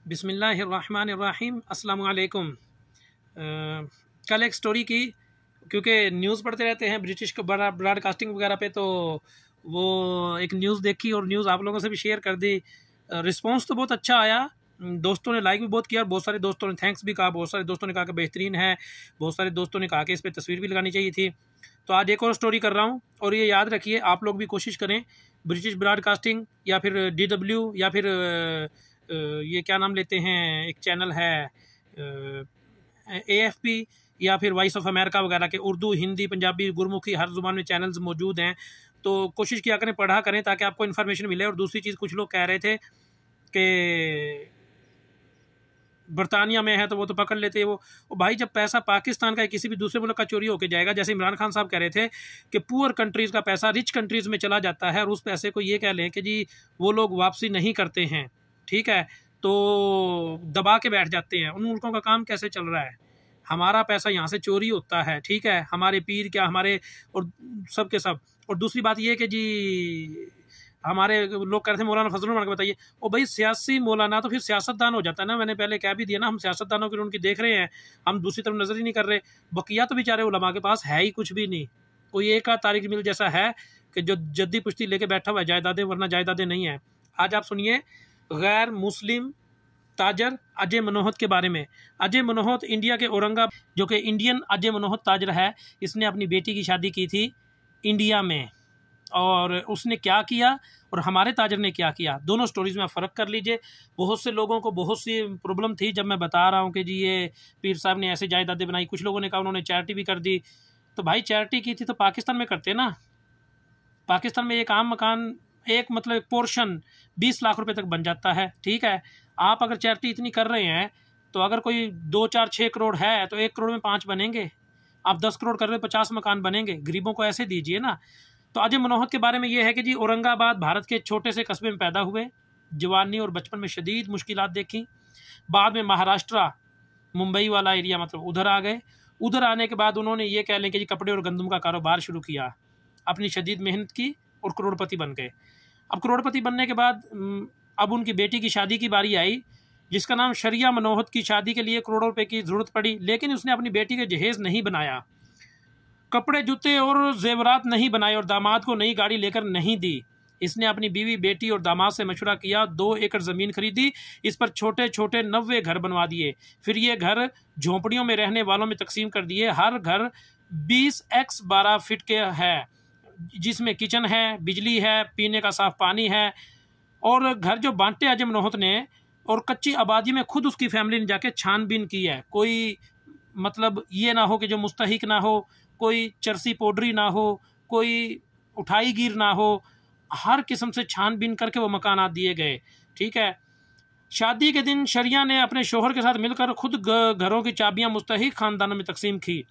बिस्मिल्लाहिर्रहमानिर्रहीम अस्सलाम वालेकुम। कल एक स्टोरी की, क्योंकि न्यूज़ पढ़ते रहते हैं ब्रिटिश ब्रॉडकास्टिंग वगैरह पे, तो वो एक न्यूज़ देखी और न्यूज़ आप लोगों से भी शेयर कर दी। रिस्पांस तो बहुत अच्छा आया, दोस्तों ने लाइक भी बहुत किया और बहुत सारे दोस्तों ने थैंक्स भी कहा, बहुत सारे दोस्तों ने कहा कि बेहतरीन है, बहुत सारे दोस्तों ने कहा कि इस पर तस्वीर भी लगानी चाहिए थी। तो आज एक और स्टोरी कर रहा हूँ, और ये याद रखिए आप लोग भी कोशिश करें, ब्रिटिश ब्रॉडकास्टिंग या फिर DW या फिर ये क्या नाम लेते हैं, एक चैनल है AFP या फिर वॉइस ऑफ अमेरिका वगैरह के उर्दू, हिंदी, पंजाबी, गुरमुखी हर जुबान में चैनल्स मौजूद हैं। तो कोशिश किया करें, पढ़ा करें, ताकि आपको इन्फॉर्मेशन मिले। और दूसरी चीज़, कुछ लोग कह रहे थे कि बरतानिया में है तो वो तो पकड़ लेते हैं। वो भाई, जब पैसा पाकिस्तान का या किसी भी दूसरे मुल्क का चोरी होकर जाएगा, जैसे इमरान खान साहब कह रहे थे कि पुअर कंट्रीज़ का पैसा रिच कंट्रीज़ में चला जाता है, और उस पैसे को ये कह लें कि जी वो लोग वापसी नहीं करते हैं, ठीक है, तो दबा के बैठ जाते हैं। उन मुल्कों का काम कैसे चल रहा है? हमारा पैसा यहाँ से चोरी होता है, ठीक है, हमारे पीर क्या, हमारे और सब के सब। और दूसरी बात ये कि जी हमारे लोग कह रहे थे मौलाना फजल रहमान को बताइए, और भाई सियासी मौलाना तो फिर सियासतदान हो जाता है ना। मैंने पहले कह भी दिया ना, हम सियासतदानों की उनकी देख रहे हैं, हम दूसरी तरफ नजर ही नहीं कर रहे। बकिया तो बेचारे उलमा के पास है ही कुछ भी नहीं, कोई एक आध तारिक मिल जैसा है कि जो जद्दी पुश्ती लेके बैठा हुआ है जायदादें, वरना जायदादें नहीं है। आज आप सुनिए गैर मुस्लिम ताजर अजय मनोहत के बारे में। अजय मनोहत इंडिया के औरंगाबाद, जो कि इंडियन अजय मनोहत ताजर है, इसने अपनी बेटी की शादी की थी इंडिया में, और उसने क्या किया और हमारे ताजर ने क्या किया, दोनों स्टोरीज में फ़र्क कर लीजिए। बहुत से लोगों को बहुत सी प्रॉब्लम थी जब मैं बता रहा हूँ कि जी ये पीर साहब ने ऐसे जायदादें बनाई। कुछ लोगों ने कहा उन्होंने चैरिटी भी कर दी। तो भाई चैरिटी की थी तो पाकिस्तान में करते ना। पाकिस्तान में एक आम मकान, एक मतलब एक पोर्शन 20 लाख रुपए तक बन जाता है, ठीक है। आप अगर चैरिटी इतनी कर रहे हैं, तो अगर कोई 2 4 6 करोड़ है तो 1 करोड़ में 5 बनेंगे। आप 10 करोड़ कर रहे हो, 50 मकान बनेंगे। गरीबों को ऐसे दीजिए ना। तो अजय मनोहत के बारे में ये है कि जी औरंगाबाद भारत के छोटे से कस्बे में पैदा हुए, जवानी और बचपन में शदीद मुश्किलात देखी। बाद में महाराष्ट्र, मुंबई वाला एरिया, मतलब उधर आ गए। उधर आने के बाद उन्होंने ये कह लें कि जी कपड़े और गंदम का कारोबार शुरू किया, अपनी शदीद मेहनत की और करोड़पति बन गए। अब करोड़पति बनने के बाद अब उनकी बेटी की शादी की बारी आई, जिसका नाम शरिया मनोहत। की शादी के लिए करोड़ों रुपए की जरूरत पड़ी, लेकिन उसने अपनी बेटी के जहेज नहीं बनाया, कपड़े जूते और जेवरात नहीं बनाए, और दामाद को नई गाड़ी लेकर नहीं दी। इसने अपनी बीवी, बेटी और दामाद से मशवरा किया, 2 एकड़ ज़मीन खरीदी, इस पर छोटे छोटे 90 घर बनवा दिए। फिर ये घर झोंपड़ियों में रहने वालों में तकसीम कर दिए। हर घर 20x12 फीट के है, जिसमें किचन है, बिजली है, पीने का साफ पानी है। और घर जो बांटे अजय मनोहत ने, और कच्ची आबादी में खुद उसकी फैमिली ने जाके छानबीन की है। कोई मतलब ये ना हो कि जो मुस्तहिक ना हो, कोई चरसी पोडरी ना हो, कोई उठाई गिर ना हो, हर किस्म से छानबीन करके वो मकानात दिए गए, ठीक है। शादी के दिन शरिया ने अपने शोहर के साथ मिलकर खुद घरों की चाबियां मुस्तहिक खानदानों में तकसीम की।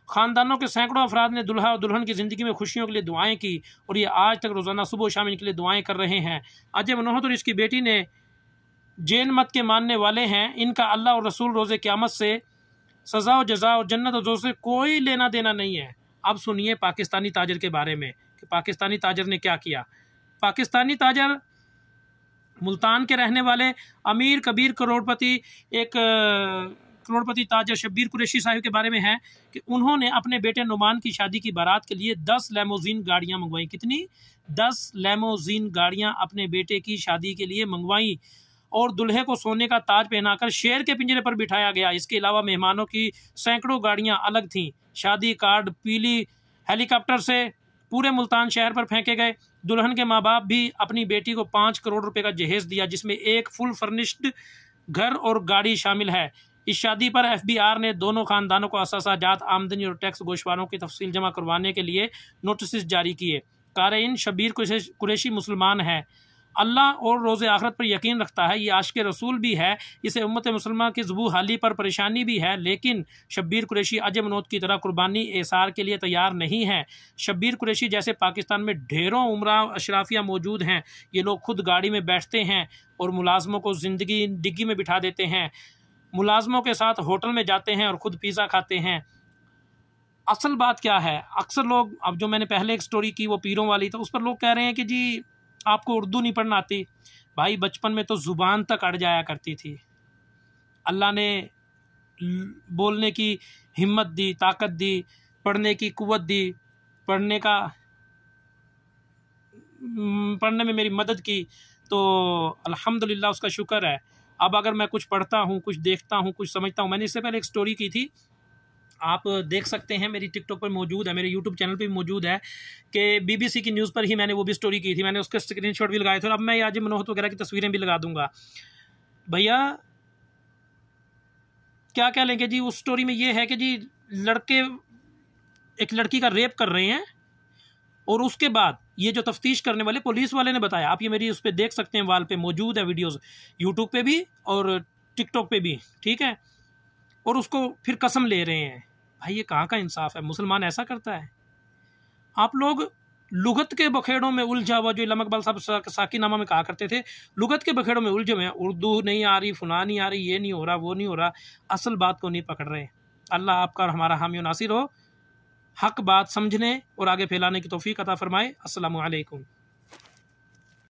खानदानों के सैकड़ों अफराद ने दुल्हा और दुल्हन की ज़िंदगी में खुशियों के लिए दुआएं की, और ये आज तक रोज़ाना सुबह शाम इनके लिए दुआएं कर रहे हैं। अजय मनोहत और इसकी बेटी ने जैन मत के मानने वाले हैं। इनका अल्लाह और रसूल रोज़े क़यामत से सज़ा और जज़ा और जन्नत और दोज़ख से कोई लेना देना नहीं है। अब सुनिए पाकिस्तानी ताजर के बारे में कि पाकिस्तानी ताजर ने क्या किया। पाकिस्तानी ताजर मुल्तान के रहने वाले अमीर कबीर करोड़पति, एक करोड़पति ताजर शब्बीर कुरैशी साहब के बारे में है कि उन्होंने अपने बेटे नुमान की शादी की बारात के लिए 10 लैमोजीन गाड़ियां मंगवाई। कितनी? 10 लैमोजीन गाड़ियां अपने बेटे की शादी के लिए मंगवाई, और दूल्हे को सोने का ताज पहनाकर शेर के पिंजरे पर बिठाया गया। इसके अलावा मेहमानों की सैकड़ों गाड़ियां अलग थीं। शादी कार्ड पीली हेलीकॉप्टर से पूरे मुल्तान शहर पर फेंके गए। दुल्हन के माँ बाप भी अपनी बेटी को 5 करोड़ रुपए का जहेज दिया, जिसमें एक फुल फर्निश्ड घर और गाड़ी शामिल है। इस शादी पर FBR ने दोनों खानदानों को असासाजात, आमदनी और टैक्स गोशवारों की तफसील जमा करवाने के लिए नोटिस जारी किए। कारेइन शब्बीर कुरैशी मुसलमान है, अल्लाह और रोज़े आखिरत पर यकीन रखता है, ये आशिक रसूल भी है, इसे उम्मत मुसलमान की ज़बू हाली पर परेशानी भी है, लेकिन शब्बीर कुरैशी अजय मनोहत की तरह कुर्बानी एसार के लिए तैयार नहीं है। शब्बीर कुरैशी जैसे पाकिस्तान में ढेरों उमरा अशराफिया मौजूद हैं। ये लोग खुद गाड़ी में बैठते हैं और मुलाजमों को ज़िंदगी डिग्गी में बिठा देते हैं, मुलाजमों के साथ होटल में जाते हैं और ख़ुद पिज़्ज़ा खाते हैं। असल बात क्या है, अक्सर लोग, अब जो मैंने पहले एक स्टोरी की वो पीरों वाली, तो उस पर लोग कह रहे हैं कि जी आपको उर्दू नहीं पढ़ना आती। भाई बचपन में तो ज़ुबान तक अड़ जाया करती थी, अल्लाह ने बोलने की हिम्मत दी, ताकत दी, पढ़ने की कुव्वत दी, पढ़ने में मेरी मदद की, तो अल्हम्दुलिल्लाह उसका शुक्र है। अब अगर मैं कुछ पढ़ता हूँ, कुछ देखता हूँ, कुछ समझता हूँ, मैंने इससे पहले एक स्टोरी की थी, आप देख सकते हैं, मेरी टिकटॉक पर मौजूद है, मेरे यूट्यूब चैनल पे भी मौजूद है, कि बीबीसी की न्यूज़ पर ही मैंने वो भी स्टोरी की थी। मैंने उसके स्क्रीनशॉट भी लगाए थे और अब मैं आज मनोहत वगैरह की तस्वीरें भी लगा दूंगा। भैया क्या क्या लेंगे जी, उस स्टोरी में ये है कि जी लड़के एक लड़की का रेप कर रहे हैं, और उसके बाद ये जो तफ्तीश करने वाले पुलिस वाले ने बताया, आप ये मेरी उस पर देख सकते हैं, वाल पे मौजूद है वीडियोस, यूट्यूब पे भी और टिकटॉक पे भी, ठीक है। और उसको फिर कसम ले रहे हैं। भाई ये कहाँ का इंसाफ है? मुसलमान ऐसा करता है? आप लोग लुगत के बखेड़ों में उलझा हुआ, जो इल्लाम इकबाल साहब साकीनामा में कहा करते थे, लुगत के बखेड़ों में उलझे हुए हैं, उर्दू नहीं आ रही, फुला नहीं आ रही, ये नहीं हो रहा, वो नहीं हो रहा, असल बात को नहीं पकड़ रहे। अल्लाह आपका और हमारा हामी और नासिर हो, हक बात समझने और आगे फैलाने की तौफीक अता फरमाए। अस्सलामु अलैकुम।